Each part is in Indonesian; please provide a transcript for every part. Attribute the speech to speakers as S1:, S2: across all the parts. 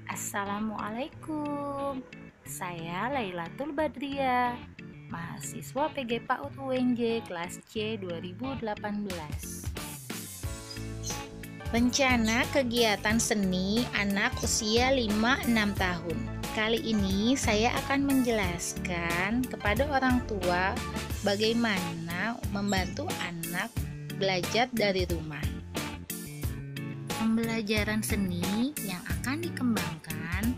S1: Assalamualaikum. Saya Lailatul Badriah, mahasiswa PG PAUD UNJ kelas C 2018. Rencana kegiatan seni anak usia 5-6 tahun. Kali ini saya akan menjelaskan kepada orang tua bagaimana membantu anak belajar dari rumah. Pembelajaran seni yang akan dikembangkan,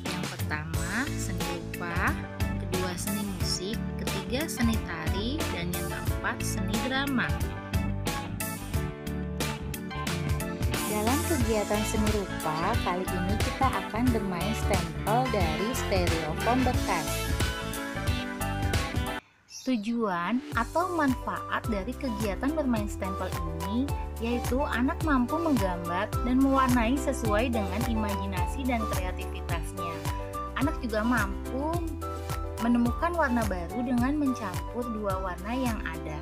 S1: yang pertama seni rupa, kedua seni musik, ketiga seni tari, dan yang keempat seni drama. Dalam kegiatan seni rupa, kali ini kita akan bermain stempel dari stereofoam bekas. Tujuan atau manfaat dari kegiatan bermain stempel ini yaitu anak mampu menggambar dan mewarnai sesuai dengan imajinasi dan kreativitasnya. Anak juga mampu menemukan warna baru dengan mencampur dua warna yang ada.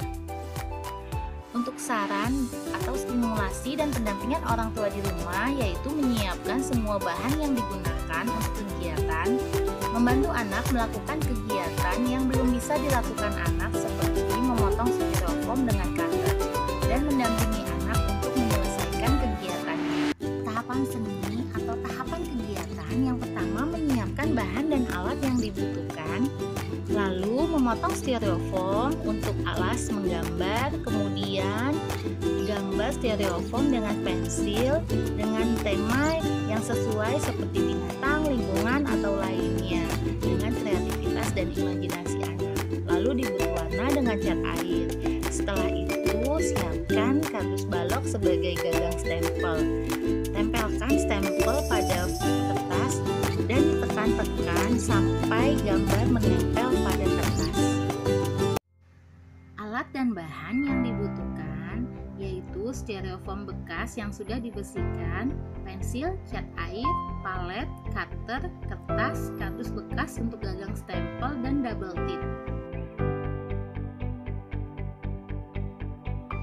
S1: Untuk saran atau stimulasi dan pendampingan orang tua di rumah yaitu menyiapkan semua bahan yang digunakan untuk kegiatan, membantu anak melakukan kegiatan yang belum bisa dilakukan anak seperti memotong styrofoam dengan cutter dan mendampingi anak untuk menyelesaikan kegiatannya. Tahapan seni atau tahapan kegiatan yang pertama menyiapkan bahan dan alat yang dibutuhkan, lalu memotong styrofoam untuk alas menggambar, kemudian gambar styrofoam dengan pensil dengan tema yang sesuai seperti binatang, lingkungan, atau lainnya dengan kreativitas dan imajinasi anak. Lalu diberi warna dengan cat air. Setelah itu, siapkan kardus balok sebagai gagang stempel. Tempelkan stempel pada kertas dan ditekan-tekan sampai gambar menempel pada kertas. Alat dan bahan yang dibutuhkan yaitu styrofoam bekas yang sudah dibersihkan, pensil, cat air, palet, cutter, kertas, kardus bekas untuk gagang stempel, dan double tip.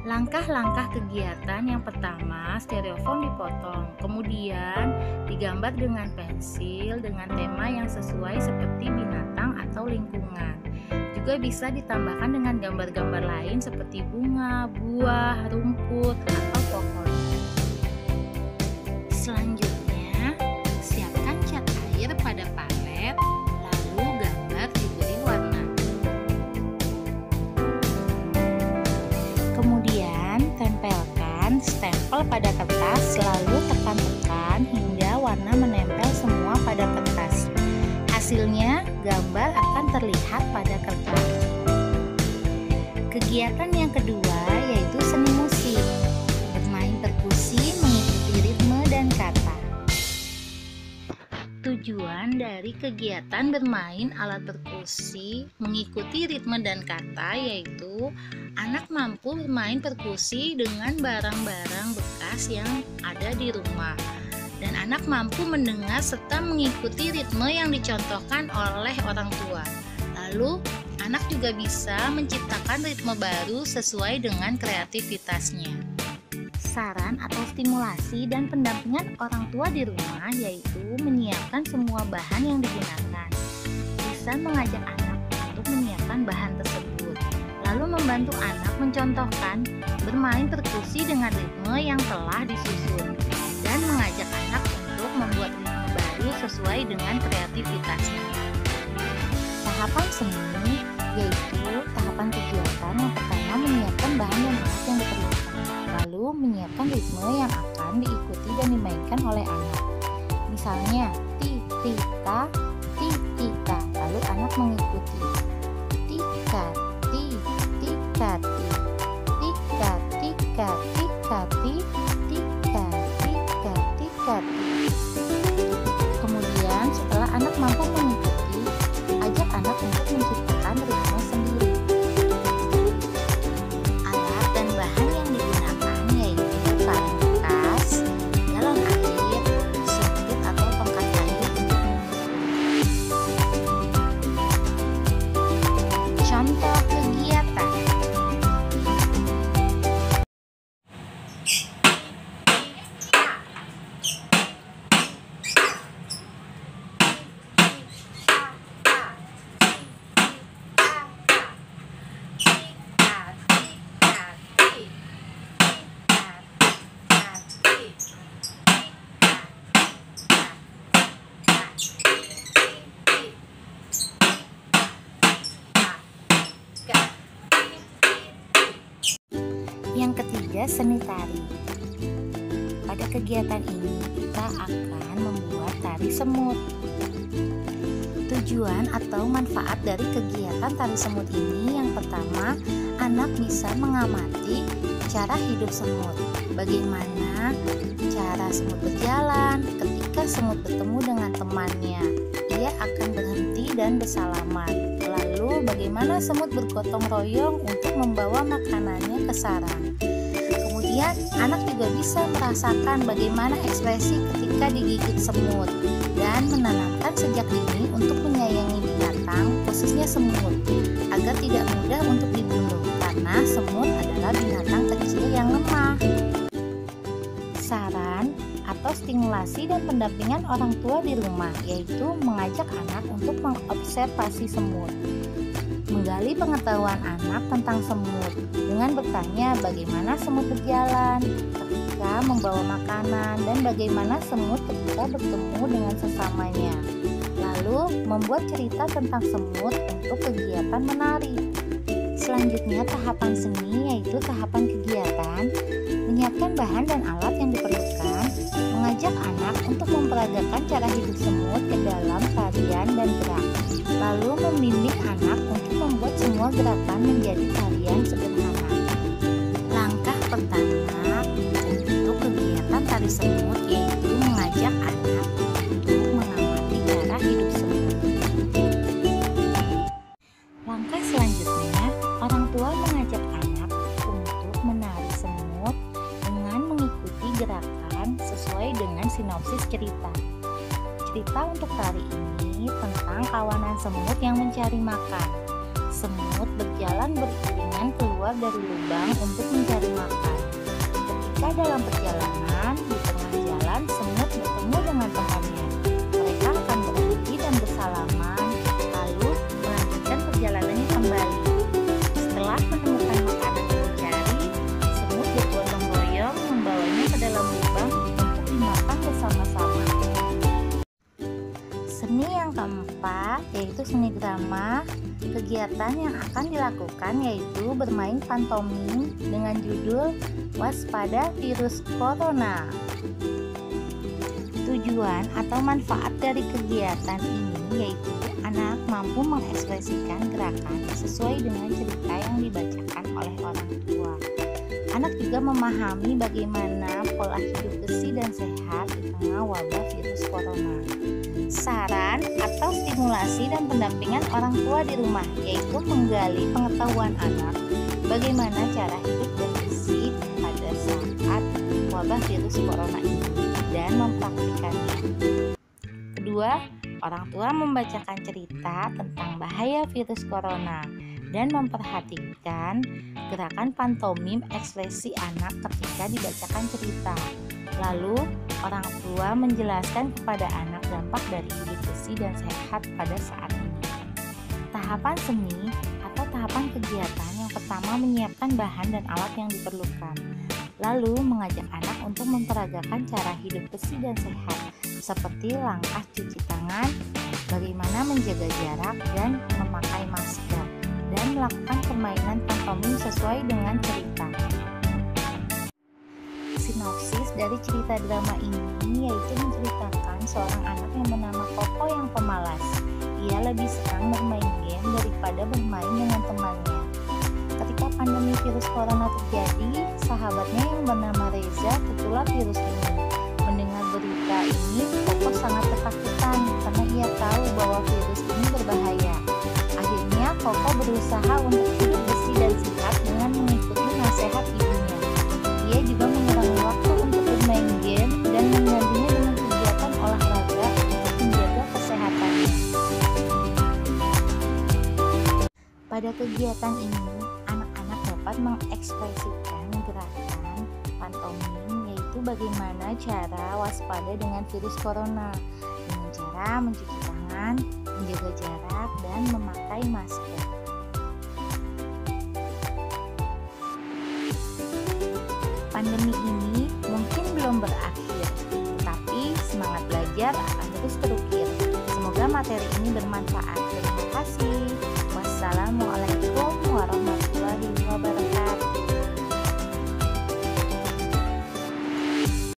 S1: Langkah-langkah kegiatan yang pertama, styrofoam dipotong, kemudian digambar dengan pensil dengan tema yang sesuai seperti binatang atau lingkungan. Juga bisa ditambahkan dengan gambar-gambar lain seperti bunga, buah, rumput, atau pohon. Selanjutnya, siapkan cat air pada palet, lalu gambar diberi warna. Kemudian, tempelkan stempel pada kertas, lalu tekan-tekan hingga warna menempel semua pada kertas. Hasilnya, gambar akan terlihat pada kertas. Kegiatan yang kedua yaitu seni musik. Bermain perkusi mengikuti ritme dan kata. Tujuan dari kegiatan bermain alat perkusi mengikuti ritme dan kata yaitu anak mampu bermain perkusi dengan barang-barang bekas yang ada di rumah. Dan anak mampu mendengar serta mengikuti ritme yang dicontohkan oleh orang tua. Lalu, anak juga bisa menciptakan ritme baru sesuai dengan kreativitasnya. Saran atau stimulasi dan pendampingan orang tua di rumah yaitu menyiapkan semua bahan yang digunakan. Bisa mengajak anak untuk menyiapkan bahan tersebut. Lalu membantu anak mencontohkan bermain perkusi dengan ritme yang telah disusun. Dan mengajak anak untuk membuat ritme baru sesuai dengan kreativitasnya. Tahapan seni yaitu tahapan kegiatan yang pertama menyiapkan bahan dan alat yang diperlukan, lalu menyiapkan ritme yang akan diikuti dan dimainkan oleh anak. Misalnya tika, tika, lalu anak mengikuti tika, tika, tika, tika, kemudian setelah anak mampu mengikuti, ajak anak untuk menciptakan ritme sendiri. Alat dan bahan yang digunakan yaitu kaleng bekas, galon air, sumpit atau tongkat air untuk mengukur. Contoh kegiatan. ada seni tari. Pada kegiatan ini kita akan membuat tari semut. Tujuan atau manfaat dari kegiatan tari semut ini yang pertama, anak bisa mengamati cara hidup semut. Bagaimana cara semut berjalan ketika semut bertemu dengan temannya. Ia akan berhenti dan bersalaman. Lalu bagaimana semut bergotong royong untuk membawa makanannya ke sarang. Kemudian anak juga bisa merasakan bagaimana ekspresi ketika digigit semut dan menanamkan sejak dini untuk menyayangi binatang, khususnya semut, agar tidak mudah untuk dibunuh karena semut adalah binatang kecil yang lemah. Saran atau stimulasi dan pendampingan orang tua di rumah, yaitu mengajak anak untuk mengobservasi semut, menggali pengetahuan anak tentang semut dengan bertanya bagaimana semut berjalan ketika membawa makanan dan bagaimana semut ketika bertemu dengan sesamanya. Lalu membuat cerita tentang semut untuk kegiatan menari. Selanjutnya tahapan seni, yaitu tahapan kegiatan, menyiapkan bahan dan alat yang diperlukan, mengajak anak untuk memperagakan cara hidup semut ke dalam tarian dan gerak, lalu membimbing anak untuk membuat semua gerakan menjadi tarian sederhana. Langkah pertama untuk kegiatan tari semut yaitu mengajak anak untuk mengamati cara hidup semut. Langkah selanjutnya, orang tua mengajak anak untuk menari semut dengan mengikuti gerakan sesuai dengan sinopsis cerita. Cerita untuk tari ini tentang kawanan semut yang mencari makan. Semut berjalan beriringan keluar dari lubang untuk mencari makan. Ketika dalam perjalanan, di tengah jalan semut bertemu dengan temannya. Mereka akan berhenti dan bersalaman, lalu melanjutkan perjalanannya kembali. Setelah menemukan makanan yang dicari, semut bergotong royong membawanya ke dalam lubang untuk dimakan bersama-sama. Seni yang keempat yaitu seni drama. Kegiatan yang akan dilakukan yaitu bermain pantomim dengan judul Waspada Virus Corona. Tujuan atau manfaat dari kegiatan ini yaitu anak mampu mengekspresikan gerakan sesuai dengan cerita yang dibacakan oleh orang tua. Anak juga memahami bagaimana pola hidup bersih dan sehat di tengah wabah virus corona. Saran atau stimulasi dan pendampingan orang tua di rumah yaitu menggali pengetahuan anak bagaimana cara hidup bersih pada saat wabah virus corona ini dan mempraktikannya. Kedua, orang tua membacakan cerita tentang bahaya virus corona dan memperhatikan gerakan pantomim ekspresi anak ketika dibacakan cerita. Lalu, orang tua menjelaskan kepada anak dampak dari hidup bersih dan sehat pada saat ini. Tahapan seni atau tahapan kegiatan yang pertama menyiapkan bahan dan alat yang diperlukan. Lalu, mengajak anak untuk memperagakan cara hidup bersih dan sehat, seperti langkah cuci tangan, bagaimana menjaga jarak dan memakai masker, dan melakukan permainan pantomim sesuai dengan cerita. Sinopsis dari cerita drama ini yaitu menceritakan seorang anak yang bernama Koko yang pemalas. Ia lebih senang bermain game daripada bermain dengan temannya. Ketika pandemi virus corona terjadi, sahabatnya yang bernama Reza tertular virus ini. Mendengar berita ini, Koko sangat ketakutan karena ia tahu bahwa virus ini berbahaya. Akhirnya, Koko berusaha untuk hidup bersih dan sehat dengan mengikuti nasihat ibunya. Ia juga mengurangi waktu untuk bermain game dan menggantinya dengan kegiatan olahraga untuk menjaga kesehatannya. Pada kegiatan ini, anak-anak dapat mengekspresikan gerakan pantomim yaitu bagaimana cara waspada dengan virus corona dengan cara mencuci tangan, menjaga jarak, dan memakai masker. Pandemi ini mungkin belum berakhir, tetapi semangat belajar akan terus terukir. Semoga materi ini bermanfaat. Terima kasih. Wassalamualaikum.